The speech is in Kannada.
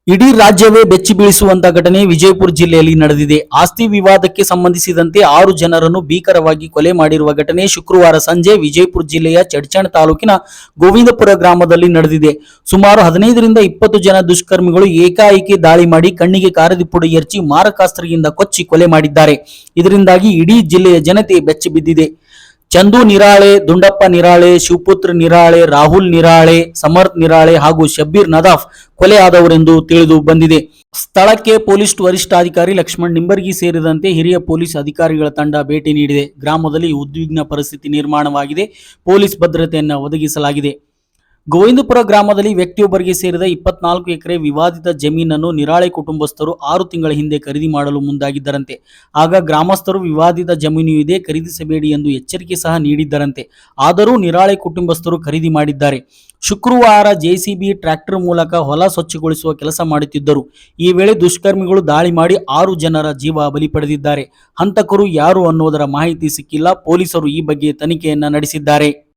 ಇಡೀ ರಾಜ್ಯವೇ ಬೆಚ್ಚಿ ಬೀಳಿಸುವಂತ ಘಟನೆ ವಿಜಯಪುರ ಜಿಲ್ಲೆಯಲ್ಲಿ ನಡೆದಿದೆ. ಆಸ್ತಿ ವಿವಾದಕ್ಕೆ ಸಂಬಂಧಿಸಿದಂತೆ 6 ಜನರನ್ನು ಭೀಕರವಾಗಿ ಕೊಲೆ ಮಾಡಿರುವ ಘಟನೆ ಶುಕ್ರವಾರ ಸಂಜೆ ವಿಜಯಪುರ ಜಿಲ್ಲೆಯ ಚಡ್ಚಣ ತಾಲೂಕಿನ ಗೋವಿಂದಪುರ ಗ್ರಾಮದಲ್ಲಿ ನಡೆದಿದೆ. ಸುಮಾರು 15 ರಿಂದ 20 ಜನ ದುಷ್ಕರ್ಮಿಗಳು ಏಕಾಏಕಿ ದಾಳಿ ಮಾಡಿ ಕಣ್ಣಿಗೆ ಕಾರದಿ ಪುಡಿ ಎರಚಿ ಮಾರಕಾಸ್ತ್ರದಿಂದ ಕೊಚ್ಚಿ ಕೊಲೆ ಮಾಡಿದ್ದಾರೆ. ಇದರಿಂದಾಗಿ ಇಡೀ ಜಿಲ್ಲೆಯ ಜನತೆ ಬೆಚ್ಚಿ ಬಿದ್ದಿದೆ. ಚಂದು ನಿರಾಳೆ, ದುಂಡಪ್ಪ ನಿರಾಳೆ, ಶಿವಪುತ್ರ ನಿರಾಳೆ, ರಾಹುಲ್ ನಿರಾಳೆ, ಸಮರ್ಥ್ ನಿರಾಳೆ ಹಾಗೂ ಶಬ್ಬೀರ್ ನದಾಫ್ ಕೊಲೆ ಆದವರೆಂದು ತಿಳಿದು ಬಂದಿದೆ. ಸ್ಥಳಕ್ಕೆ ಪೊಲೀಸ್ ವರಿಷ್ಠಾಧಿಕಾರಿ ಲಕ್ಷ್ಮಣ್ ನಿಂಬರ್ಗಿ ಸೇರಿದಂತೆ ಹಿರಿಯ ಪೊಲೀಸ್ ಅಧಿಕಾರಿಗಳ ತಂಡ ಭೇಟಿ ನೀಡಿದೆ. ಗ್ರಾಮದಲ್ಲಿ ಉದ್ವಿಗ್ನ ಪರಿಸ್ಥಿತಿ ನಿರ್ಮಾಣವಾಗಿದೆ. ಪೊಲೀಸ್ ಭದ್ರತೆಯನ್ನು ಒದಗಿಸಲಾಗಿದೆ. ಗೋವಿಂದಪುರ ಗ್ರಾಮದಲ್ಲಿ ವ್ಯಕ್ತಿಯೊಬ್ಬರಿಗೆ ಸೇರಿದ 24 ಎಕರೆ ವಿವಾದಿತ ಜಮೀನನ್ನು ನಿರಾಳೆ ಕುಟುಂಬಸ್ಥರು 6 ತಿಂಗಳ ಹಿಂದೆ ಖರೀದಿ ಮಾಡಲು ಮುಂದಾಗಿದ್ದರಂತೆ. ಆಗ ಗ್ರಾಮಸ್ಥರು ವಿವಾದಿತ ಜಮೀನು ಇದೆ, ಖರೀದಿಸಬೇಡಿ ಎಂದು ಎಚ್ಚರಿಕೆ ಸಹ ನೀಡಿದ್ದರಂತೆ. ಆದರೂ ನಿರಾಳೆ ಕುಟುಂಬಸ್ಥರು ಖರೀದಿ ಮಾಡಿದ್ದಾರೆ. ಶುಕ್ರವಾರ ಜೆಸಿಬಿ ಟ್ರ್ಯಾಕ್ಟರ್ ಮೂಲಕ ಹೊಲ ಸ್ವಚ್ಛಗೊಳಿಸುವ ಕೆಲಸ ಮಾಡುತ್ತಿದ್ದರು. ಈ ವೇಳೆ ದುಷ್ಕರ್ಮಿಗಳು ದಾಳಿ ಮಾಡಿ 6 ಜನರ ಜೀವ ಬಲಿ ಪಡೆದಿದ್ದಾರೆ. ಹಂತಕರು ಯಾರು ಅನ್ನೋದರ ಮಾಹಿತಿ ಸಿಕ್ಕಿಲ್ಲ. ಪೊಲೀಸರು ಈ ಬಗ್ಗೆ ತನಿಖೆಯನ್ನ ನಡೆಸಿದ್ದಾರೆ.